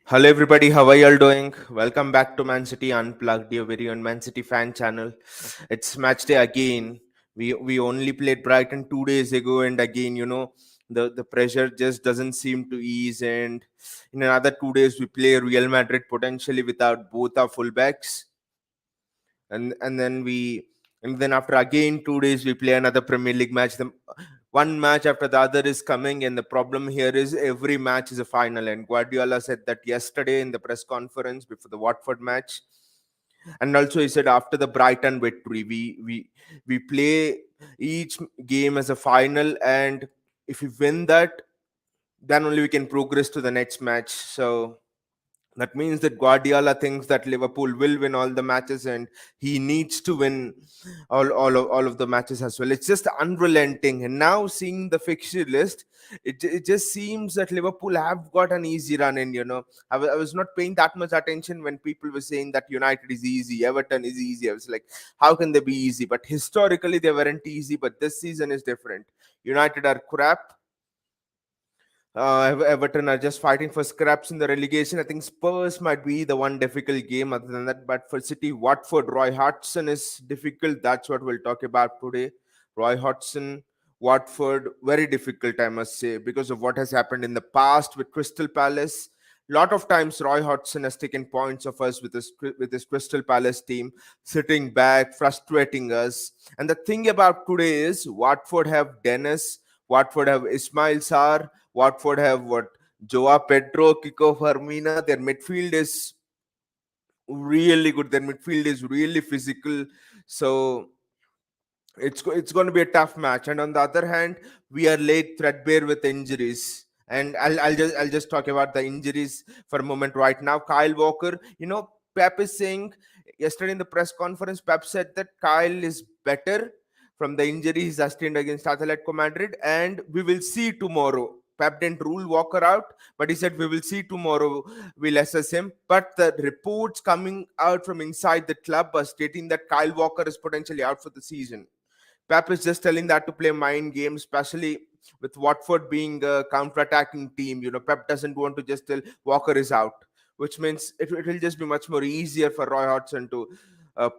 Hello everybody, how are y'all doing? Welcome back to Man City Unplugged, your very own Man City fan channel. It's match day again. We only played Brighton 2 days ago, and again, the pressure just doesn't seem to ease. And in another 2 days, we play Real Madrid potentially without both our fullbacks, and then after again 2 days we play another Premier League match. The one match after the other is coming, and the problem here is every match is a final. And Guardiola said that yesterday in the press conference before the Watford match, and also he said after the Brighton victory, we play each game as a final, and if we win that, then only we can progress to the next match. So that means that Guardiola thinks that Liverpool will win all the matches, and he needs to win all of the matches as well. It's just unrelenting. And now seeing the fixture list, it just seems that Liverpool have got an easy run in. I was not paying that much attention when people were saying that United is easy, Everton is easy. I was like, how can they be easy? But historically, they weren't easy. But this season is different. United are crap. Everton are just fighting for scraps in the relegation. I think Spurs might be the one difficult game other than that. But for City, Watford, Roy Hodgson is difficult. That's what we'll talk about today. Roy Hodgson, Watford, very difficult, I must say, because of what has happened in the past with Crystal Palace. Lot of times, Roy Hodgson has taken points of us with his Crystal Palace team, sitting back, frustrating us. And the thing about today is, Watford have Dennis, Watford have Ismail Sarr, Watford have what? Joao Pedro, Kiko Firmina. Their midfield is really good. Their midfield is really physical. So it's going to be a tough match. And on the other hand, we are laid threadbare with injuries. And I'll just talk about the injuries for a moment right now. Kyle Walker, Pep is saying yesterday in the press conference, Pep said that Kyle is better from the injury he sustained against Atletico Madrid, and we will see tomorrow. Pep didn't rule Walker out, but he said we will see tomorrow. We'll assess him. But the reports coming out from inside the club are stating that Kyle Walker is potentially out for the season. Pep is just telling that to play mind games, especially with Watford being a counter-attacking team. Pep doesn't want to just tell Walker is out, which means it will just be much more easier for Roy Hodgson to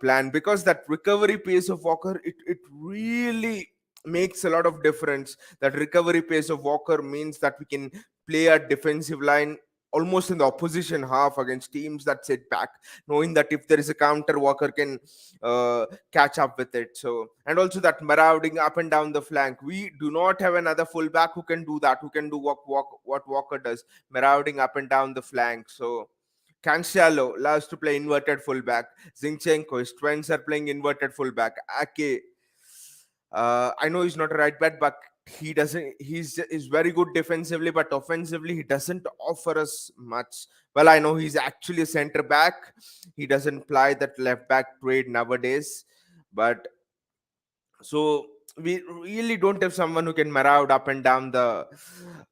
plan, because that recovery pace of Walker, it really makes a lot of difference. That recovery pace of Walker means that we can play a defensive line almost in the opposition half against teams that sit back, knowing that if there is a counter, Walker can catch up with it. So, and also that marauding up and down the flank. We do not have another fullback who can do that, who can do what Walker does, marauding up and down the flank. So Cancelo loves to play inverted fullback. Zinchenko, his friends are playing inverted fullback. Ake, I know he's not a right back, but he doesn't. He's very good defensively, but offensively he doesn't offer us much. Well, I know he's actually a centre back. He doesn't ply that left back trade nowadays, but so we really don't have someone who can maraud up and down the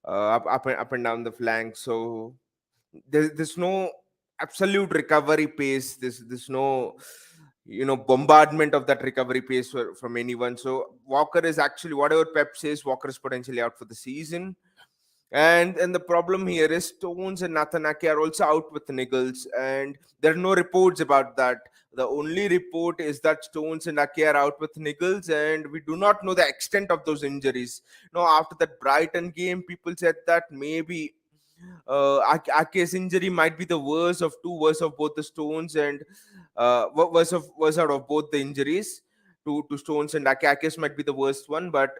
up and down the flank. So there's no absolute recovery pace. There's no bombardment of that recovery pace from anyone. So Walker is actually, whatever Pep says, Walker is potentially out for the season. And the problem here is Stones and Nathan Ake are also out with niggles, and there are no reports about that. The only report is that Stones and Ake are out with niggles, and we do not know the extent of those injuries. After that Brighton game, people said that maybe Ake's injury might be the worst of both the Stones, and worst out of both the injuries to Stones and Ake. Ake's might be the worst one, but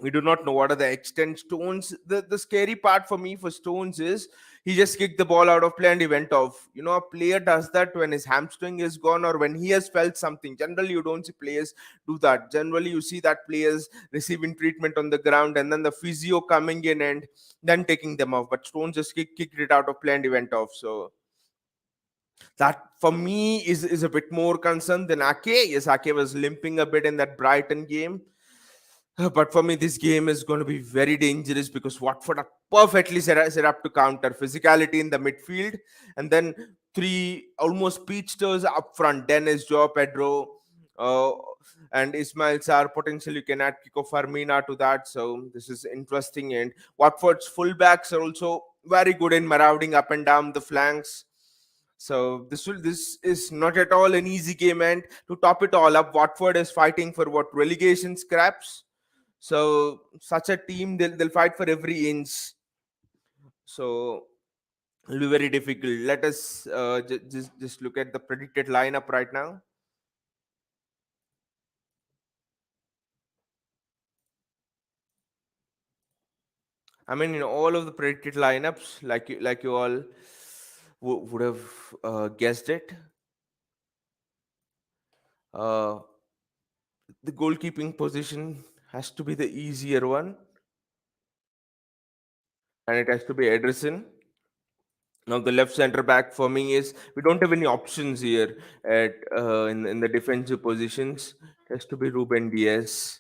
we do not know what are the extent. Stones, the scary part for me for Stones is he just kicked the ball out of play and he went off. A player does that when his hamstring is gone or when he has felt something. Generally, you don't see players do that. Generally, you see that players receiving treatment on the ground and then the physio coming in and then taking them off. But Stones just kicked it out of play and he went off. So that for me is a bit more concerned than Ake. Yes, Ake was limping a bit in that Brighton game. But for me, this game is going to be very dangerous because Watford are perfectly set up to counter physicality in the midfield, and then three almost speedsters up front: Dennis, Joao Pedro, uh, and Ismail Sarr. Potentially, you can add Kiko Firmina to that. So this is interesting. And Watford's fullbacks are also very good in marauding up and down the flanks. So this is not at all an easy game, and to top it all up, Watford is fighting for what, relegation scraps. So such a team, they'll fight for every inch. So it'll be very difficult. Let us just look at the predicted lineup right now. I mean, in all of the predicted lineups, like you all would have guessed it. Uh, the goalkeeping position has to be the easier one, and it has to be Ederson. Now the left center back for me is, we don't have any options here at in the defensive positions. It has to be Ruben Diaz.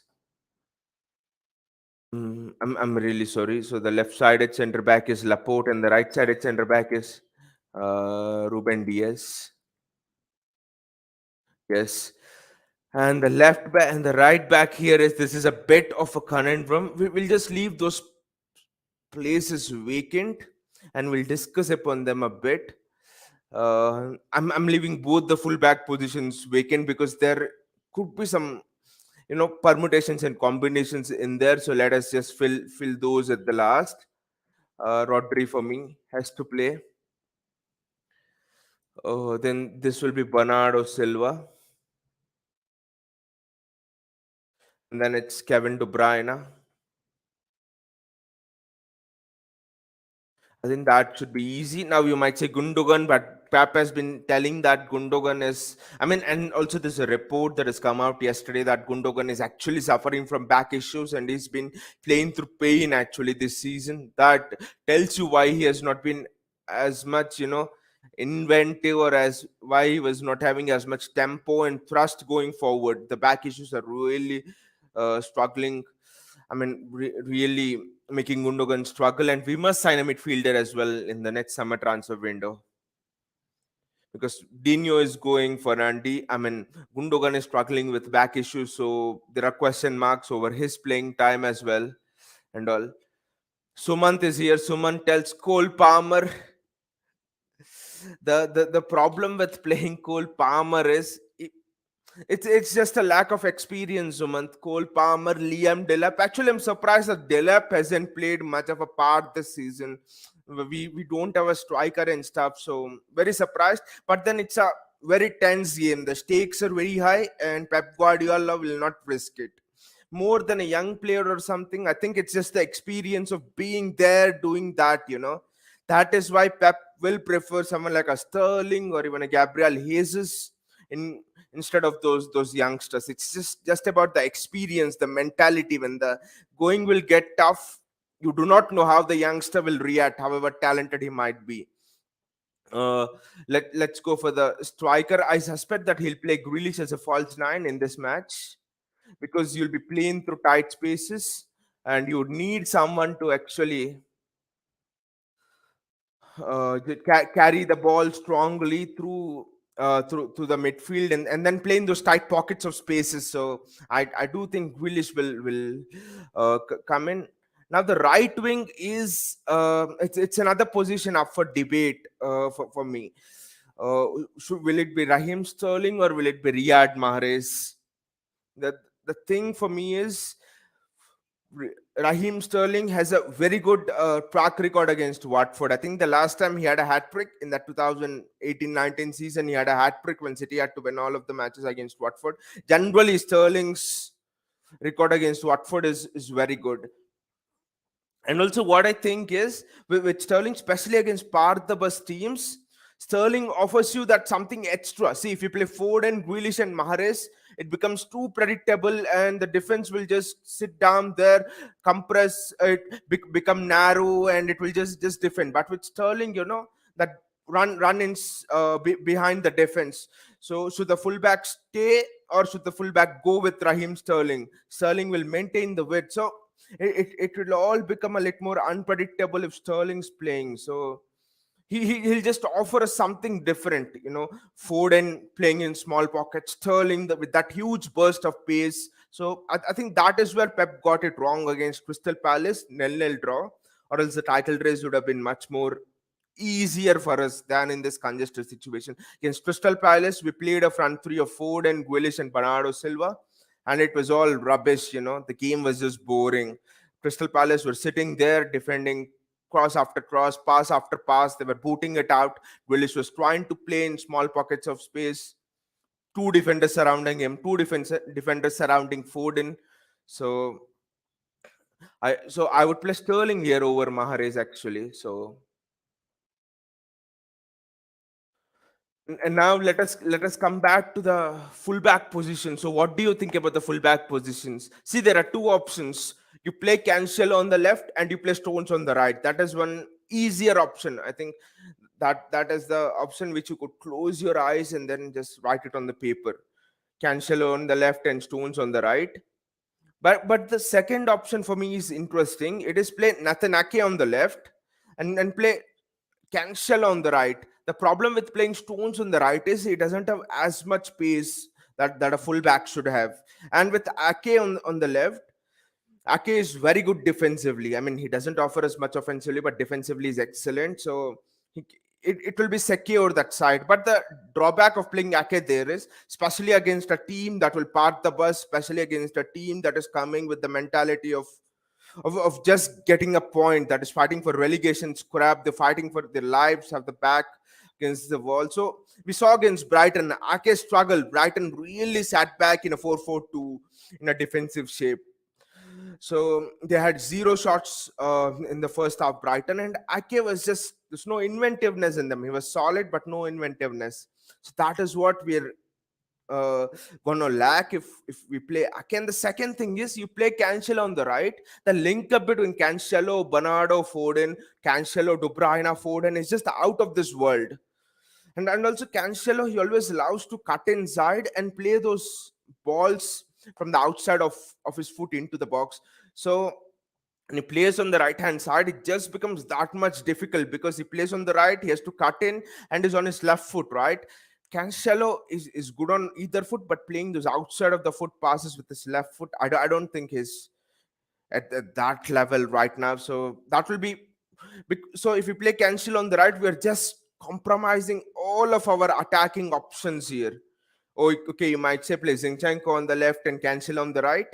I'm really sorry. So the left-sided center back is Laporte, and the right-sided center back is Ruben Diaz. Yes, and the left back and the right back here is, this is a bit of a conundrum. We'll just leave those places vacant, and we'll discuss upon them a bit. I'm leaving both the full back positions vacant because there could be some, permutations and combinations in there. So let us just fill those at the last. Rodri for me has to play. Then this will be Bernardo Silva, and then it's Kevin De Bruyne. I think that should be easy. Now you might say Gundogan, but Pep has been telling that Gundogan is. I mean, and also there's a report that has come out yesterday that Gundogan is actually suffering from back issues, and he's been playing through pain actually this season. That tells you why he has not been as much, inventive, or as why he was not having as much tempo and thrust going forward. The back issues are really struggling. I mean, really making Gundogan struggle, and we must sign a midfielder as well in the next summer transfer window, because Dino is going for Andy. I mean, Gundogan is struggling with back issues, so there are question marks over his playing time as well, and all. Sumant is here. Sumant tells Cole Palmer. The problem with playing Cole Palmer is, it's just a lack of experience, Sumant. Cole Palmer, Liam Delap. Actually, I'm surprised that Delap hasn't played much of a part this season. We don't have a striker and stuff, so very surprised. But then it's a very tense game. The stakes are very high, and Pep Guardiola will not risk it. More than a young player or something, I think it's just the experience of being there, doing that. That is why Pep will prefer someone like a Sterling or even a Gabriel Jesus in instead of those youngsters. It's just about the experience, the mentality. When the going will get tough, you do not know how the youngster will react, however talented he might be. uh let's go for the striker. I suspect that he'll play Grealish as a false nine in this match, because you'll be playing through tight spaces, and you need someone to actually carry the ball strongly through the midfield, and then play in those tight pockets of spaces. So I do think Grealish will come in. Now the right wing is, it's another position up for debate for me. Will it be Raheem Sterling or will it be Riyad Mahrez? The thing for me is, Raheem Sterling has a very good track record against Watford. I think the last time he had a hat trick in that 2018-19 season, he had a hat trick when City had to win all of the matches against Watford. Generally, Sterling's record against Watford is very good. And also, what I think is, with Sterling, especially against par the bus teams, Sterling offers you that something extra. See, if you play Ford and Grealish and Mahrez, it becomes too predictable, and the defense will just sit down there, compress it, become narrow, and it will just defend. But with Sterling, that run in behind the defense. So should the fullback stay, or should the fullback go with Raheem Sterling? Sterling will maintain the width. So it will all become a little more unpredictable if Sterling's playing. So he'll just offer us something different. Foden playing in small pockets, Sterling with that huge burst of pace. So I think that is where Pep got it wrong against Crystal Palace, nil-nil draw. or else the title race would have been much more easier for us than in this congested situation. Against Crystal Palace, we played a front three of Ford and Grealish and Bernardo Silva, and it was all rubbish. The game was just boring. Crystal Palace were sitting there defending cross after cross, pass after pass. They were booting it out. Grealish was trying to play in small pockets of space. Two defenders surrounding him, defenders surrounding Foden. So I would play Sterling here over Mahrez actually. So and now let us come back to the fullback position. So what do you think about the fullback positions? See, there are two options. You play Cancelo on the left and you play Stones on the right. That is one easier option. I think that is the option which you could close your eyes and then just write it on the paper. Cancelo on the left and Stones on the right. But the second option for me is interesting. It is play Nathan Ake on the left and play Cancel on the right. The problem with playing Stones on the right is he doesn't have as much pace that a fullback should have. And with Ake on the left, Ake is very good defensively. I mean, he doesn't offer as much offensively, but defensively is excellent. So he, it will be secure that side. But the drawback of playing Ake there is, especially against a team that will park the bus, especially against a team that is coming with the mentality of just getting a point, that is fighting for relegation scrap, they're fighting for their lives, have the back against the wall. So we saw against Brighton, Ake struggled. Brighton really sat back in a 4-4-2 in a defensive shape. So they had zero shots in the first half, Brighton, and Ake was just, there's no inventiveness in them. He was solid, but no inventiveness. So that is what we're gonna lack if we play again. The second thing is you play Cancelo on the right. The link up between Cancelo, Bernardo, Foden, Cancelo, De Bruyne, Foden is just out of this world. And also Cancelo, he always allows to cut inside and play those balls from the outside of his foot into the box. So when he plays on the right hand side, it just becomes that much difficult because he plays on the right, he has to cut in and is on his left foot, right? Cancelo is good on either foot, but playing those outside of the foot passes with his left foot, I don't think he's at that level right now. So that will be so if we play Cancelo on the right, we're just compromising all of our attacking options here. Oh, okay, you might say play Zinchenko on the left and Cancelo on the right.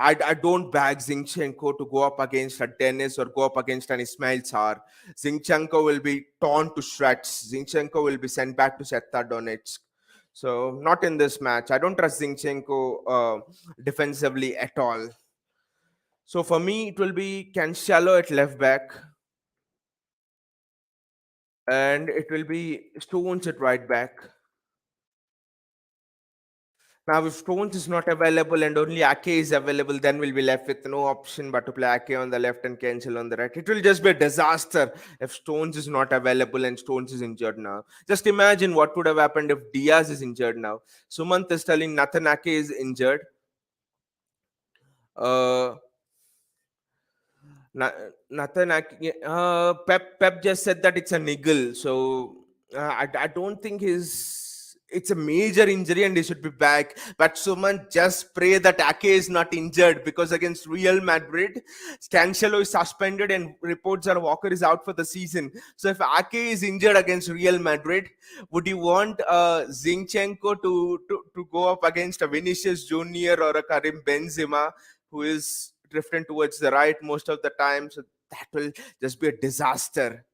I don't back Zinchenko to go up against a Dennis or go up against an Ismail Sarr. Zinchenko will be torn to shreds. Zinchenko will be sent back to Shakhtar Donetsk. So not in this match. I don't trust Zinchenko defensively at all. So for me, it will be Cancelo at left back, and it will be Stones at right back. Now, if Stones is not available and only Ake is available, then we'll be left with no option but to play Ake on the left and Cancel on the right. It will just be a disaster if Stones is not available and Stones is injured now. Just imagine what would have happened if Diaz is injured now. Sumant is telling Nathan Ake is injured. Uh, Na- Nathan Ake, Pep just said that it's a niggle. So I don't think it's a major injury and he should be back. But Suman, just pray that Ake is not injured because against Real Madrid, Cancelo is suspended and reports are Walker is out for the season. So if Ake is injured against Real Madrid, would you want Zinchenko to go up against a Vinicius Junior or a Karim Benzema who is drifting towards the right most of the time? So that will just be a disaster.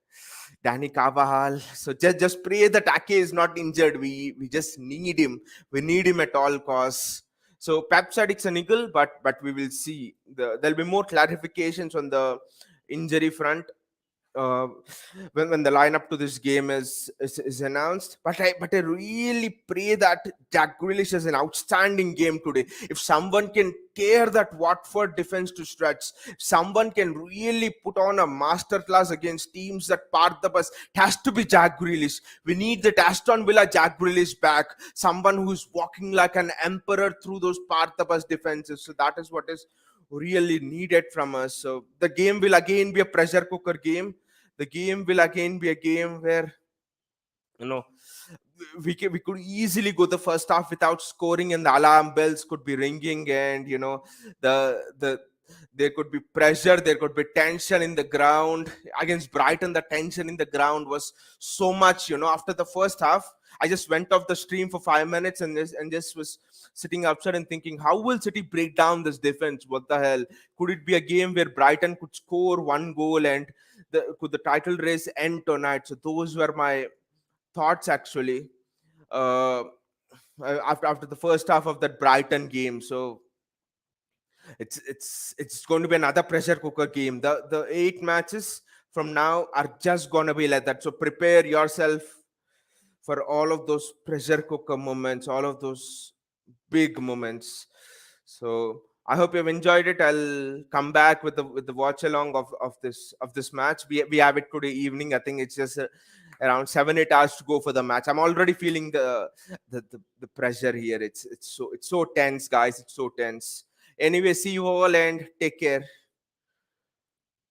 Danny Carvajal. So just pray that Ake is not injured. We just need him. We need him at all costs. So Pep said it's a niggle, but we will see. There'll be more clarifications on the injury front uh, when the lineup to this game is announced. But I really pray that Jack Grealish has an outstanding game today. If someone can tear that Watford defense to stretch, if someone can really put on a masterclass against teams that park the bus, it has to be Jack Grealish. We need that Aston Villa Jack Grealish back, someone who's walking like an emperor through those park the bus defenses. So that is what is really needed from us. So the game will again be a pressure cooker game. The game will again be a game where you know we could easily go the first half without scoring and the alarm bells could be ringing, and the There could be pressure, there could be tension in the ground. Against Brighton, the tension in the ground was so much. After the first half, I just went off the stream for 5 minutes and just was sitting outside and thinking, how will City break down this defense? What the hell? Could it be a game where Brighton could score one goal and could the title race end tonight? So those were my thoughts actually. Uh, after the first half of that Brighton game. So it's going to be another pressure cooker game. The 8 matches from now are just going to be like that. So prepare yourself for all of those pressure cooker moments, all of those big moments. So I hope you've enjoyed it. I'll come back with the watch along of this match. We have it today evening. I think it's just around 7-8 hours to go for the match. I'm already feeling the pressure here. It's so tense, guys. It's so tense. Anyway, see you all and take care.